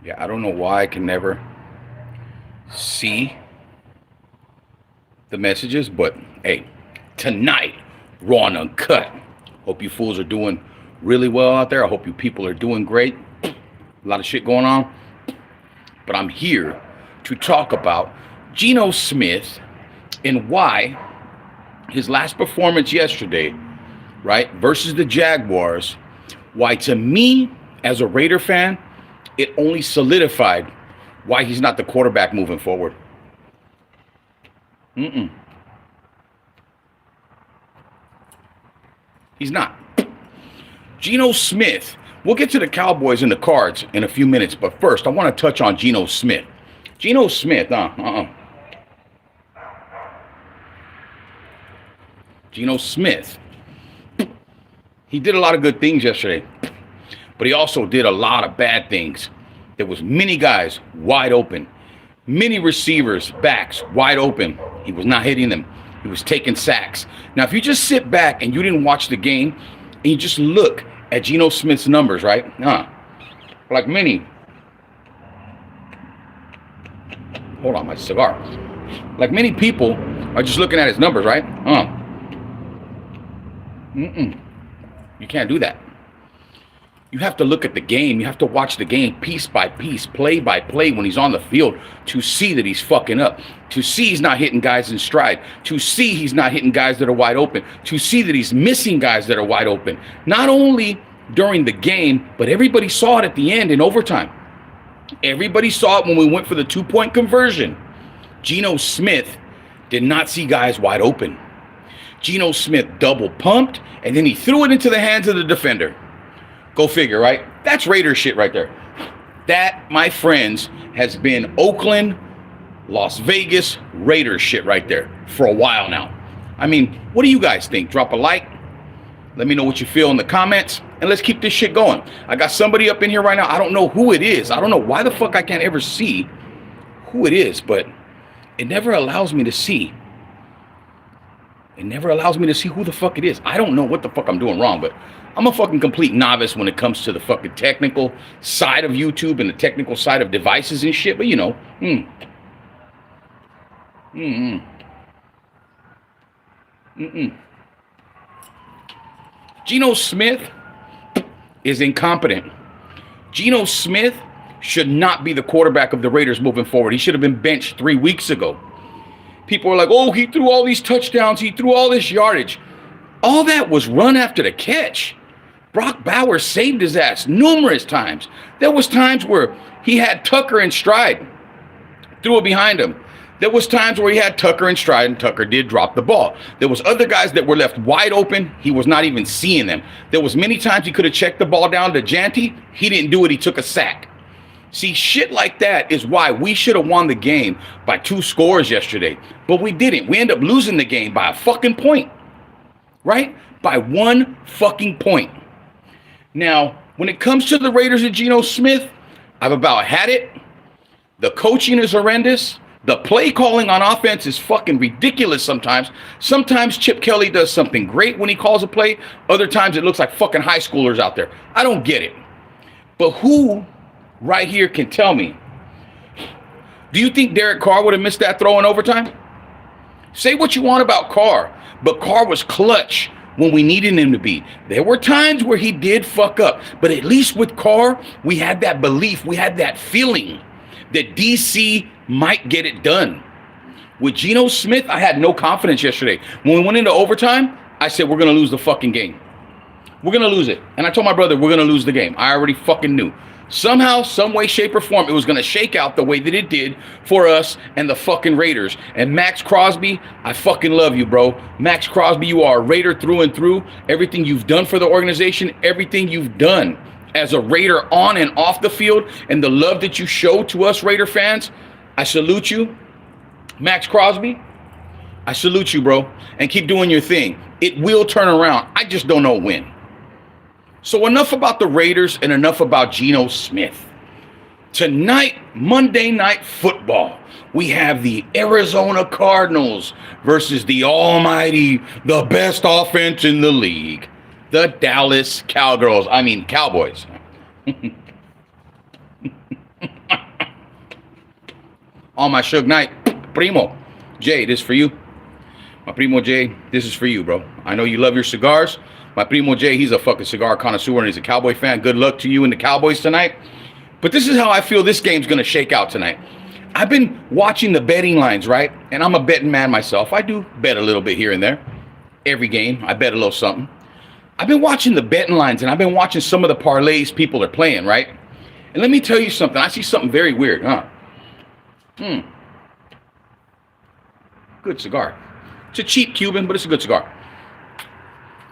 Yeah, I don't know why I can never see the messages, but hey, tonight, Raw and Uncut. Hope you fools are doing really well out there. I hope you people are doing great. A lot of shit going on. But I'm here to talk about Geno Smith and why his last performance yesterday, right, versus the Jaguars, why to me, as a Raider fan, it only solidified why he's not the quarterback moving forward. Mm-mm. He's not. Geno Smith. We'll get to the Cowboys and the Cards in a few minutes, but first, I want to touch on Geno Smith. Geno Smith, Geno Smith. He did a lot of good things yesterday, but he also did a lot of bad things. There was many guys wide open, many receivers, backs wide open. He was not hitting them. He was taking sacks. Now, if you just sit back and you didn't watch the game and you just look at Geno Smith's numbers, right? Like many. Hold on, my cigar. Like many people are just looking at his numbers, right? You can't do that. You have to look at the game. You have to watch the game piece by piece, play by play when he's on the field to see that he's fucking up, to see he's not hitting guys in stride, to see he's not hitting guys that are wide open, to see that he's missing guys that are wide open. Not only during the game, but everybody saw it at the end in overtime. Everybody saw it when we went for the 2-point conversion. Geno Smith did not see guys wide open. Geno Smith double pumped, and then he threw it into the hands of the defender. Go figure, right? That's Raider shit right there. That, my friends, has been Oakland, Las Vegas Raider shit right there for a while now. I mean, what do you guys think? Drop a like. Let me know what you feel in the comments, and let's keep this shit going. I got somebody up in here right now. I don't know who it is. I don't know why the fuck I can't ever see who it is, but it never allows me to see. It never allows me to see who the fuck it is. I don't know what the fuck I'm doing wrong, but I'm a fucking complete novice when it comes to the fucking technical side of YouTube and the technical side of devices and shit, but you know. Geno Smith is incompetent. Geno Smith should not be the quarterback of the Raiders moving forward. He should have been benched 3 weeks ago. People are like, oh, he threw all these touchdowns. He threw all this yardage. All that was run after the catch. Brock Bowers saved his ass numerous times. There was times where he had Tucker in stride, threw it behind him. There was times where he had Tucker in stride, and Tucker did drop the ball. There was other guys that were left wide open. He was not even seeing them. There was many times he could have checked the ball down to Janty. He didn't do it. He took a sack. See, shit like that is why we should have won the game by 2 scores yesterday. But we didn't. We ended up losing the game by a fucking point. Right? By 1 fucking point. Now, when it comes to the Raiders and Geno Smith, I've about had it. The coaching is horrendous. The play calling on offense is fucking ridiculous sometimes. Sometimes Chip Kelly does something great when he calls a play. Other times it looks like fucking high schoolers out there. I don't get it. But who right here can tell me, do you think Derek Carr would have missed that throw in overtime? Say what you want about Carr, but Carr was clutch when we needed him to be. There were times where he did fuck up, but at least with Carr, we had that belief, we had that feeling that DC might get it done. With Geno Smith, I had no confidence yesterday. When we went into overtime, I said, we're going to lose the fucking game. We're going to lose it. And I told my brother, we're going to lose the game. I already fucking knew. Somehow, some way, shape, or form, it was going to shake out the way that it did for us and the fucking Raiders. And Max Crosby, I fucking love you, bro. Max Crosby, you are a Raider through and through. Everything you've done for the organization, everything you've done as a Raider on and off the field, and the love that you show to us Raider fans, I salute you. Max Crosby, I salute you, bro. And keep doing your thing. It will turn around. I just don't know when. So enough about the Raiders and enough about Geno Smith. Tonight, Monday Night Football, we have the Arizona Cardinals versus the almighty, the best offense in the league, the Dallas Cowboys. on my Suge Knight. Primo. Jay, this is for you. My Primo Jay, this is for you, bro. I know you love your cigars. My Primo Jay, he's a fucking cigar connoisseur and he's a Cowboy fan. Good luck to you and the Cowboys tonight. But this is how I feel this game's going to shake out tonight. I've been watching the betting lines, right? And I'm a betting man myself. I do bet a little bit here and there. Every game, I bet a little something. I've been watching the betting lines and I've been watching some of the parlays people are playing, right? And let me tell you something. I see something very weird, huh? Good cigar. It's a cheap Cuban, but it's a good cigar.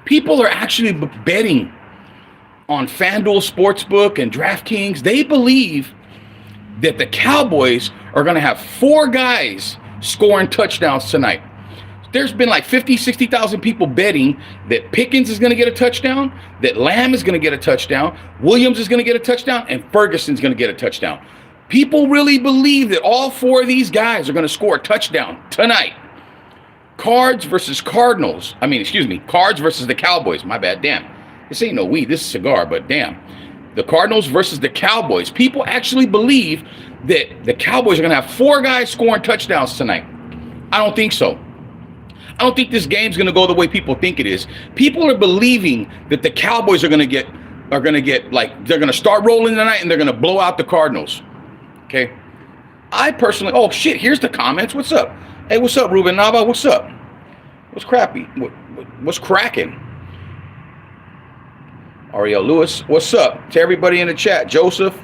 People are actually betting on FanDuel Sportsbook and DraftKings. They believe that the Cowboys are going to have 4 guys scoring touchdowns tonight. There's been like 50, 60,000 people betting that Pickens is going to get a touchdown, that Lamb is going to get a touchdown, Williams is going to get a touchdown, and Ferguson's going to get a touchdown. People really believe that all 4 of these guys are going to score a touchdown tonight. Cards versus Cardinals. Cards versus the Cowboys. My bad. Damn. This ain't no weed. This is a cigar, but damn. The Cardinals versus the Cowboys. People actually believe that the Cowboys are going to have 4 guys scoring touchdowns tonight. I don't think so. I don't think this game's going to go the way people think it is. People are believing that the Cowboys are going to get like, they're going to start rolling tonight and they're going to blow out the Cardinals. Okay. I personally, oh shit, here's the comments. What's up? Hey, what's up, Ruben Nava? What's up? What's crappy? What's cracking? Ariel Lewis, what's up? To everybody in the chat. Joseph,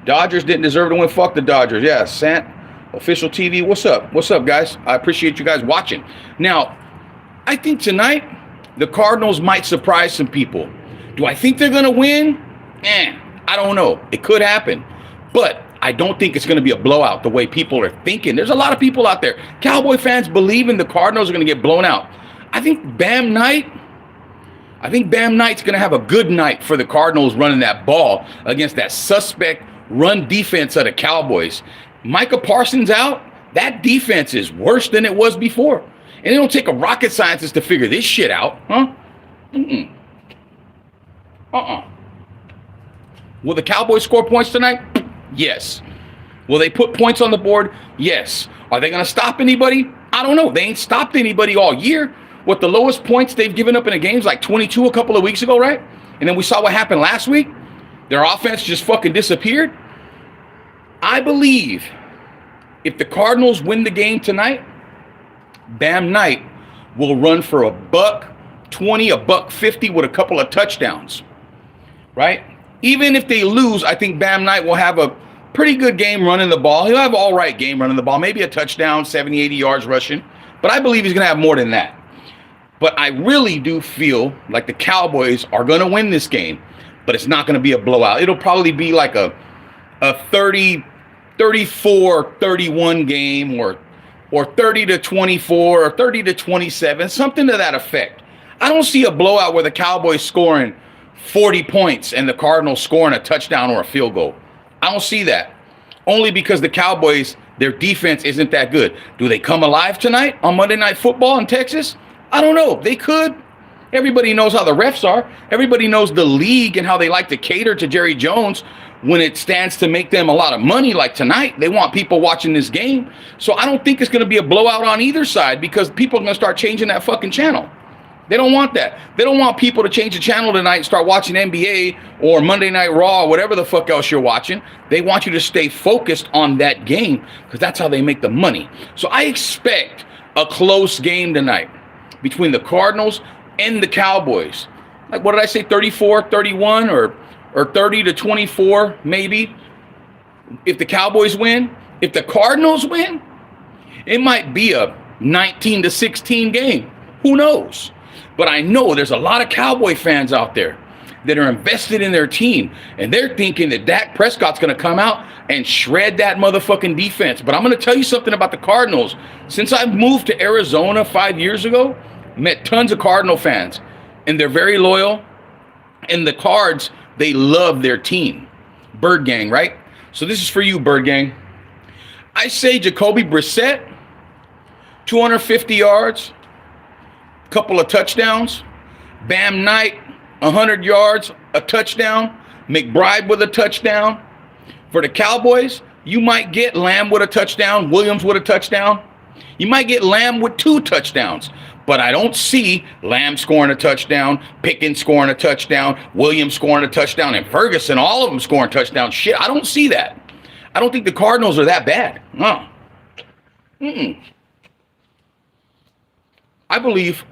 Dodgers didn't deserve to win. Fuck the Dodgers. Yeah, Sant, Official TV, what's up? What's up, guys? I appreciate you guys watching. Now, I think tonight, the Cardinals might surprise some people. Do I think they're going to win? I don't know. It could happen. But I don't think it's going to be a blowout the way people are thinking. There's a lot of people out there. Cowboy fans believing the Cardinals are going to get blown out. I think Bam Knight's going to have a good night for the Cardinals running that ball against that suspect run defense of the Cowboys. Micah Parsons out, that defense is worse than it was before. And it don't take a rocket scientist to figure this shit out, huh? Will the Cowboys score points tonight? Yes. Will they put points on the board? Yes. Are they going to stop anybody? I don't know. They ain't stopped anybody all year. What, the lowest points they've given up in a game is like 22 a couple of weeks ago, right? And then we saw what happened last week. Their offense just fucking disappeared. I believe if the Cardinals win the game tonight, Bam Knight will run for $120, $150 with a couple of touchdowns, right? Even if they lose, I think Bam Knight will have a pretty good game running the ball. He'll have an all right game running the ball, maybe a touchdown, 70, 80 yards rushing. But I believe he's going to have more than that. But I really do feel like the Cowboys are going to win this game, but it's not going to be a blowout. It'll probably be like a 30, 34, 31 game or 30-24 or 30-27, something to that effect. I don't see a blowout where the Cowboys scoring 40 points and the Cardinals scoring a touchdown or a field goal. I don't see that. Only because the Cowboys, their defense isn't that good. Do they come alive tonight on Monday Night Football in Texas? I don't know. They could. Everybody knows how the refs are. Everybody knows the league and how they like to cater to Jerry Jones when it stands to make them a lot of money like tonight. They want people watching this game. So I don't think it's going to be a blowout on either side because people are going to start changing that fucking channel. They don't want that. They don't want people to change the channel tonight and start watching NBA or Monday Night Raw or whatever the fuck else you're watching. They want you to stay focused on that game because that's how they make the money. So I expect a close game tonight between the Cardinals and the Cowboys. Like, what did I say, 34-31 or 30-24 maybe? If the Cowboys win, if the Cardinals win, it might be a 19-16 game. Who knows? But I know there's a lot of Cowboy fans out there that are invested in their team, and they're thinking that Dak Prescott's going to come out and shred that motherfucking defense. But I'm going to tell you something about the Cardinals. Since I moved to Arizona 5 years ago, met tons of Cardinal fans, and they're very loyal. And the Cards, they love their team. Bird Gang, right? So this is for you, Bird Gang. I say Jacoby Brissett, 250 yards, couple of touchdowns. Bam Knight, 100 yards, a touchdown. McBride with a touchdown. For the Cowboys, You might get Lamb with a touchdown, Williams with a touchdown. You might get Lamb with 2 touchdowns. But I don't see Lamb scoring a touchdown, Pickens scoring a touchdown, Williams scoring a touchdown, and Ferguson, all of them scoring touchdowns. Shit, I don't see that. I don't think the Cardinals are that bad. No. I believe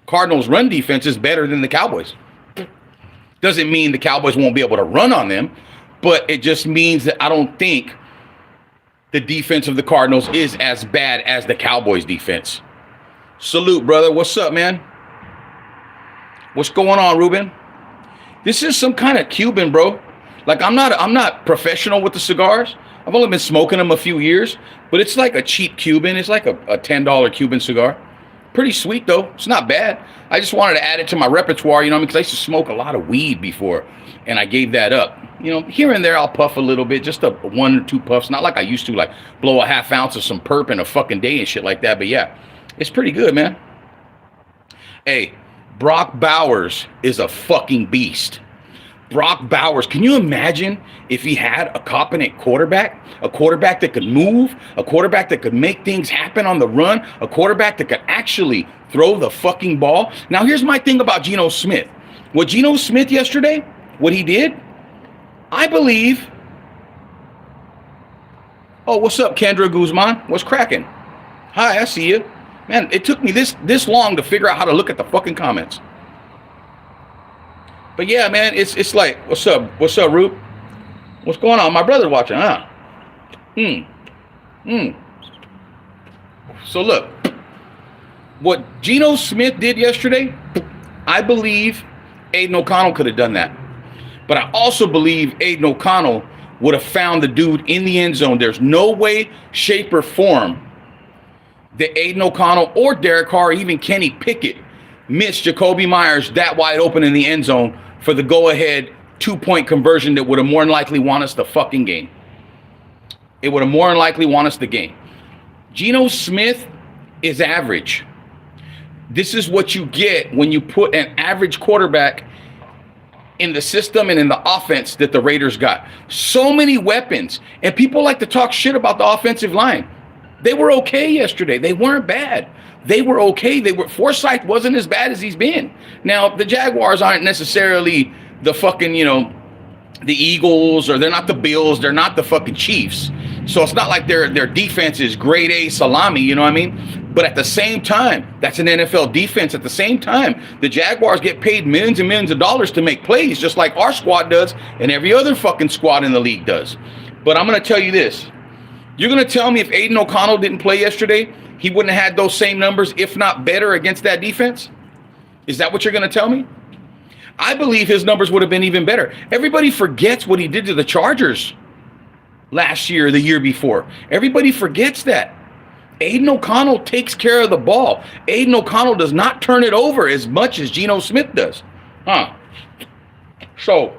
Cardinals' run defense is better than the Cowboys. Doesn't mean the Cowboys won't be able to run on them, but it just means that I don't think the defense of the Cardinals is as bad as the Cowboys' defense. Salute, brother. What's up, man? What's going on, Ruben? This is some kind of Cuban, bro. Like, I'm not professional with the cigars. I've only been smoking them a few years, but it's like a cheap Cuban. It's like a $10 Cuban cigar. Pretty sweet, though. It's not bad. I just wanted to add it to my repertoire, you know, because I used to smoke a lot of weed before, and I gave that up. You know, here and there I'll puff a little bit, just 1 or 2 puffs. Not like I used to, like blow a half ounce of some perp in a fucking day and shit like that. But yeah, it's pretty good, man. Hey, Brock Bowers is a fucking beast. Brock Bowers, can you imagine if he had a competent quarterback? A quarterback that could move, a quarterback that could make things happen on the run, a quarterback that could actually throw the fucking ball. Now, here's my thing about Geno Smith. What Geno Smith yesterday, what he did, I believe. Oh, what's up, Kendra Guzman? What's cracking? Hi, I see you. Man, it took me this long to figure out how to look at the fucking comments. But yeah, man, it's like, what's up, Roop? What's going on? My brother's watching, huh? So look, what Geno Smith did yesterday, I believe Aiden O'Connell could have done that. But I also believe Aiden O'Connell would have found the dude in the end zone. There's no way, shape, or form that Aiden O'Connell or Derek Carr, or even Kenny Pickett, missed Jacoby Myers that wide open in the end zone for the go-ahead 2-point conversion that would have more than likely won us the fucking game. It would have more than likely won us the game. Geno Smith is average. This is what you get when you put an average quarterback in the system and in the offense that the Raiders got. So many weapons. And people like to talk shit about the offensive line. They were okay yesterday. They weren't bad. They were okay. Forsythe wasn't as bad as he's been. Now, the Jaguars aren't necessarily the fucking, you know, the Eagles, or they're not the Bills. They're not the fucking Chiefs. So it's not like their defense is grade A salami, you know what I mean? But at the same time, that's an NFL defense. At the same time, the Jaguars get paid millions and millions of dollars to make plays, just like our squad does and every other fucking squad in the league does. But I'm going to tell you this. You're going to tell me if Aiden O'Connell didn't play yesterday, he wouldn't have had those same numbers, if not better, against that defense? Is that what you're going to tell me? I believe his numbers would have been even better. Everybody forgets what he did to the Chargers last year, the year before. Everybody forgets that. Aiden O'Connell takes care of the ball. Aiden O'Connell does not turn it over as much as Geno Smith does. So,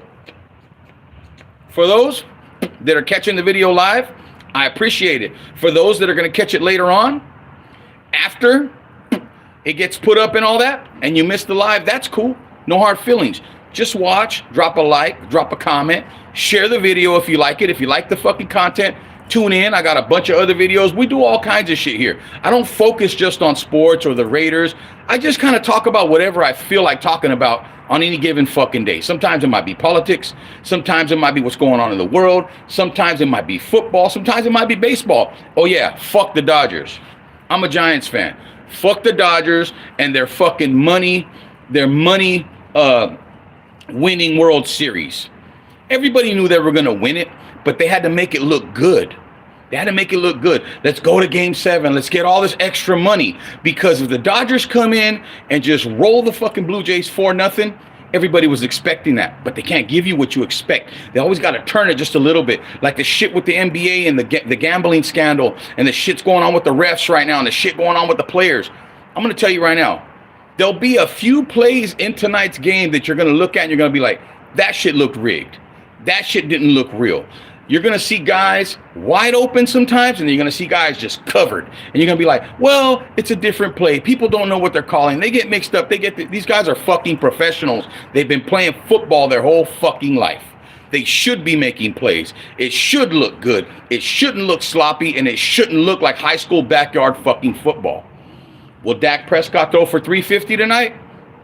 for those that are catching the video live, I appreciate it. For those that are going to catch it later on, after it gets put up and all that, and you miss the live, that's cool. No hard feelings. Just watch, drop a like, drop a comment, share the video if you like it. If you like the fucking content, tune in. I got a bunch of other videos. We do all kinds of shit here. I don't focus just on sports or the Raiders. I just kind of talk about whatever I feel like talking about on any given fucking day. Sometimes it might be politics. Sometimes it might be what's going on in the world. Sometimes it might be football. Sometimes it might be baseball. Oh yeah, fuck the Dodgers. I'm a Giants fan. Fuck the Dodgers and their fucking money, winning World Series. Everybody knew they were going to win it, but they had to make it look good. They had to make it look good. Let's go to Game 7. Let's get all this extra money. Because if the Dodgers come in and just roll the fucking Blue Jays 4-0, everybody was expecting that. But they can't give you what you expect. They always got to turn it just a little bit. Like the shit with the NBA and the gambling scandal, and the shit's going on with the refs right now, and the shit going on with the players. I'm going to tell you right now, there'll be a few plays in tonight's game that you're going to look at and you're going to be like, that shit looked rigged. That shit didn't look real. You're going to see guys wide open sometimes, and you're going to see guys just covered. And you're going to be like, well, it's a different play. People don't know what they're calling. They get mixed up. These guys are fucking professionals. They've been playing football their whole fucking life. They should be making plays. It should look good. It shouldn't look sloppy, and it shouldn't look like high school backyard fucking football. Will Dak Prescott throw for 350 tonight?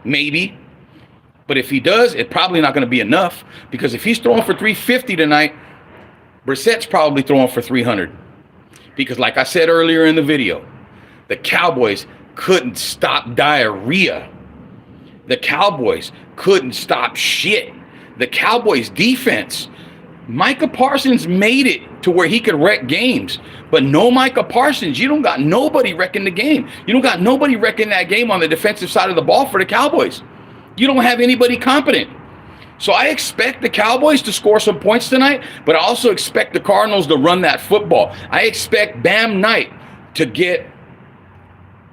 Maybe. But if he does, it's probably not going to be enough, because if he's throwing for 350 tonight, Brissett's probably throwing for 300. Because like I said earlier in the video, the Cowboys couldn't stop diarrhea. The Cowboys couldn't stop shit. The Cowboys defense, Micah Parsons made it to where he could wreck games. But no Micah Parsons, you don't got nobody wrecking the game. You don't got nobody wrecking that game on the defensive side of the ball for the Cowboys. You don't have anybody competent. So I expect the Cowboys to score some points tonight, but I also expect the Cardinals to run that football. I expect Bam Knight to get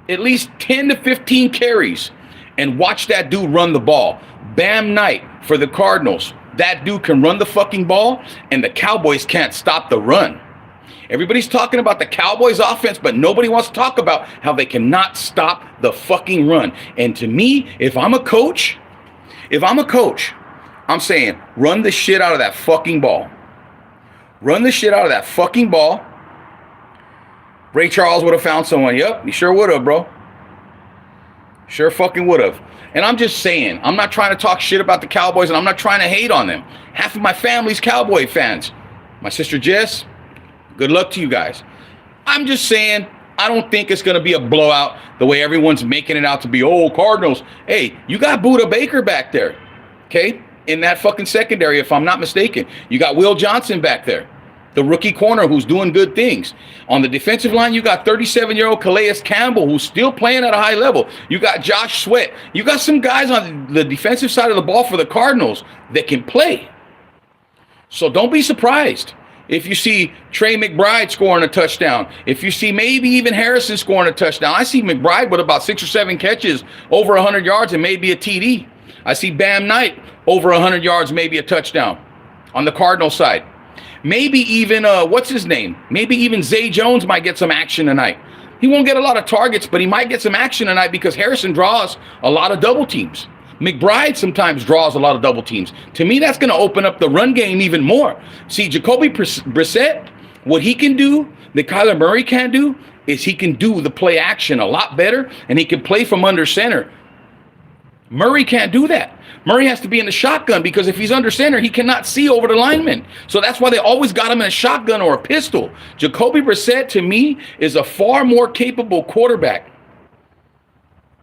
at least 10 to 15 carries and watch that dude run the ball. Bam Knight for the Cardinals. That dude can run the fucking ball, and the Cowboys can't stop the run. Everybody's talking about the Cowboys offense, but nobody wants to talk about how they cannot stop the fucking run. And to me, if I'm a coach, I'm saying run the shit out of that fucking ball. Run the shit out of that fucking ball. Ray Charles would have found someone. Yep, he sure would have, bro. Sure fucking would have. And I'm just saying, I'm not trying to talk shit about the Cowboys, and I'm not trying to hate on them. Half of my family's Cowboy fans. My sister Jess, good luck to you guys. I'm just saying, I don't think it's going to be a blowout the way everyone's making it out to be. Oh, Cardinals. Hey, you got Buda Baker back there, okay, in that fucking secondary, if I'm not mistaken. You got Will Johnson back there, the rookie corner who's doing good things. On the defensive line, you got 37-year-old Calais Campbell, who's still playing at a high level. You got Josh Sweat. You got some guys on the defensive side of the ball for the Cardinals that can play. So don't be surprised if you see Trey McBride scoring a touchdown. If you see maybe even Harrison scoring a touchdown. I see McBride with about 6 or 7 catches, over 100 yards, and maybe a TD. I see Bam Knight over 100 yards, maybe a touchdown on the Cardinal side. Maybe even, what's his name? Maybe even Zay Jones might get some action tonight. He won't get a lot of targets, but he might get some action tonight because Harrison draws a lot of double teams. McBride sometimes draws a lot of double teams. To me, that's going to open up the run game even more. See, Jacoby Brissett, what he can do that Kyler Murray can't do is he can do the play action a lot better, and he can play from under center. Murray can't do that. Murray has to be in the shotgun because if he's under center, he cannot see over the lineman. So that's why they always got him in a shotgun or a pistol. Jacoby Brissett, to me, is a far more capable quarterback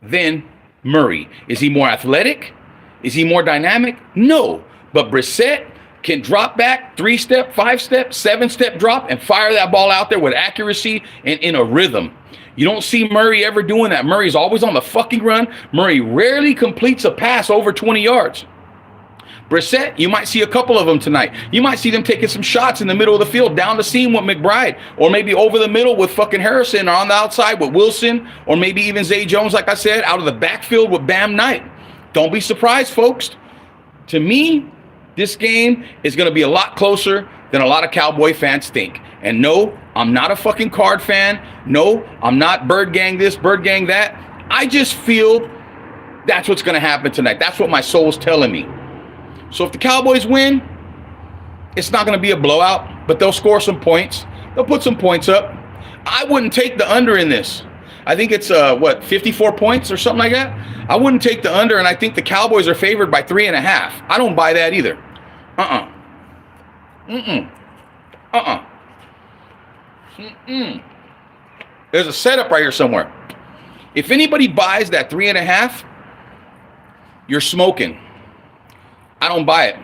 than Murray. Is he more athletic? Is he more dynamic? No. But Brissett can drop back, 3-step, 5-step, 7-step drop, and fire that ball out there with accuracy and in a rhythm. You don't see Murray ever doing that. Murray's always on the fucking run. Murray rarely completes a pass over 20 yards. Brissett, you might see a couple of them tonight. You might see them taking some shots in the middle of the field, down the seam with McBride, or maybe over the middle with fucking Harrison, or on the outside with Wilson, or maybe even Zay Jones, like I said, out of the backfield with Bam Knight. Don't be surprised, folks. To me, this game is going to be a lot closer than a lot of Cowboy fans think. And no, I'm not a fucking Card fan. No, I'm not Bird Gang this, Bird Gang that. I just feel that's what's going to happen tonight. That's what my soul's telling me. So if the Cowboys win, it's not going to be a blowout, but they'll score some points. They'll put some points up. I wouldn't take the under in this. I think it's, 54 points or something like that? I wouldn't take the under, and I think the Cowboys are favored by 3.5. I don't buy that either. There's a setup right here somewhere. If anybody buys that 3.5, you're smoking. I don't buy it.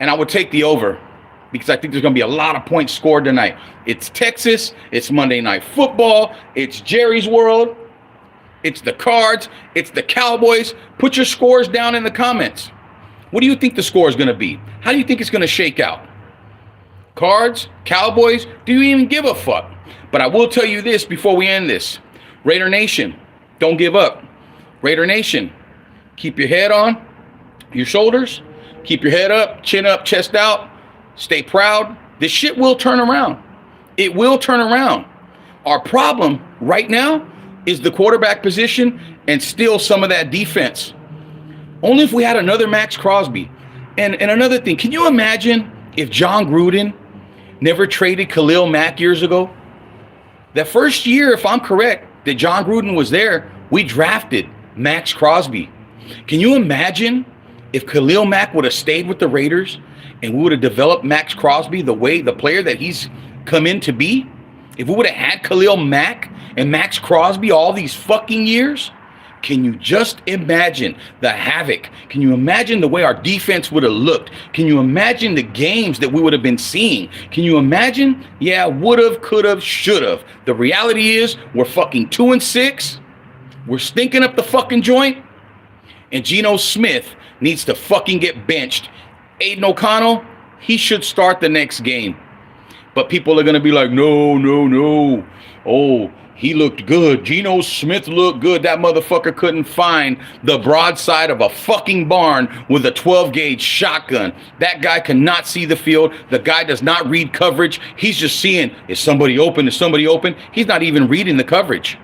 And I would take the over because I think there's going to be a lot of points scored tonight. It's Texas. It's Monday Night Football. It's Jerry's World. It's the Cards. It's the Cowboys. Put your scores down in the comments. What do you think the score is going to be? How do you think it's going to shake out? Cards? Cowboys? Do you even give a fuck? But I will tell you this before we end this. Raider Nation, don't give up. Raider Nation, keep your head on your shoulders. Keep your head up, chin up, chest out. Stay proud. This shit will turn around. It will turn around. Our problem right now is the quarterback position and still some of that defense. Only if we had another Max Crosby. And another thing, can you imagine if John Gruden never traded Khalil Mack years ago? That first year, if I'm correct, that John Gruden was there, we drafted Max Crosby. Can you imagine if Khalil Mack would have stayed with the Raiders and we would have developed Max Crosby the player that he's come in to be? If we would have had Khalil Mack and Max Crosby all these fucking years? Can you just imagine the havoc? Can you imagine the way our defense would have looked? Can you imagine the games that we would have been seeing? Can you imagine? Yeah, would have, could have, should have. The reality is we're fucking 2-6. We're stinking up the fucking joint. And Geno Smith needs to fucking get benched. Aiden O'Connell, he should start the next game. But people are going to be like, no. Oh, he looked good. Geno Smith looked good. That motherfucker couldn't find the broadside of a fucking barn with a 12-gauge shotgun. That guy cannot see the field. The guy does not read coverage. He's just seeing, is somebody open? Is somebody open? He's not even reading the coverage.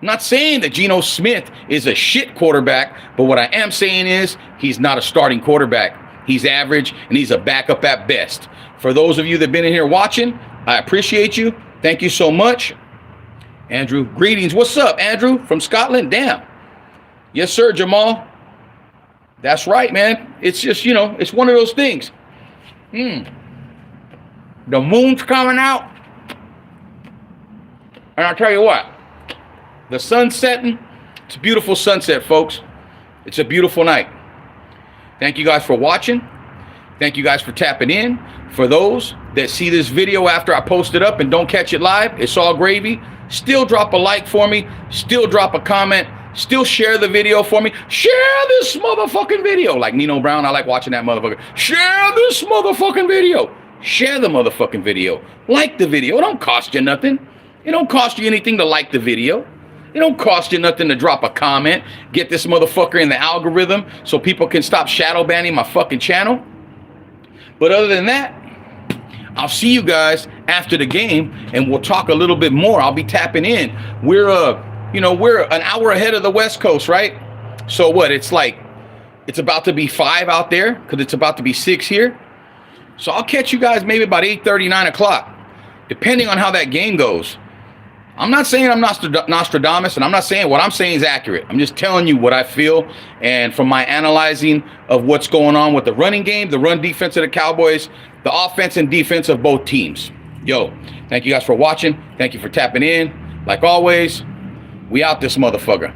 I'm not saying that Geno Smith is a shit quarterback, but what I am saying is he's not a starting quarterback. He's average, and he's a backup at best. For those of you that have been in here watching, I appreciate you. Thank you so much. Andrew, greetings. What's up, Andrew, from Scotland? Damn. Yes, sir, Jamal. That's right, man. It's just, it's one of those things. The moon's coming out. And I'll tell you what. The sun's setting. It's a beautiful sunset, folks. It's a beautiful night. Thank you guys for watching. Thank you guys for tapping in. For those that see this video after I post it up and don't catch it live, it's all gravy. Still drop a like for me. Still drop a comment. Still share the video for me. Share this motherfucking video. Like Nino Brown, I like watching that motherfucker. Share this motherfucking video. Share the motherfucking video. Like the video. It don't cost you nothing. It don't cost you anything to like the video. It don't cost you nothing to drop a comment. Get this motherfucker in the algorithm so people can stop shadow banning my fucking channel. But other than that, I'll see you guys after the game, and we'll talk a little bit more. I'll be tapping in. We're an hour ahead of the West Coast, right? So what? It's about to be 5 out there because it's about to be 6 here. So I'll catch you guys maybe about 8:30, 9 o'clock, depending on how that game goes. I'm not saying I'm Nostradamus, and I'm not saying what I'm saying is accurate. I'm just telling you what I feel, and from my analyzing of what's going on with the running game, the run defense of the Cowboys, the offense and defense of both teams. Yo, thank you guys for watching. Thank you for tapping in. Like always, we out this motherfucker.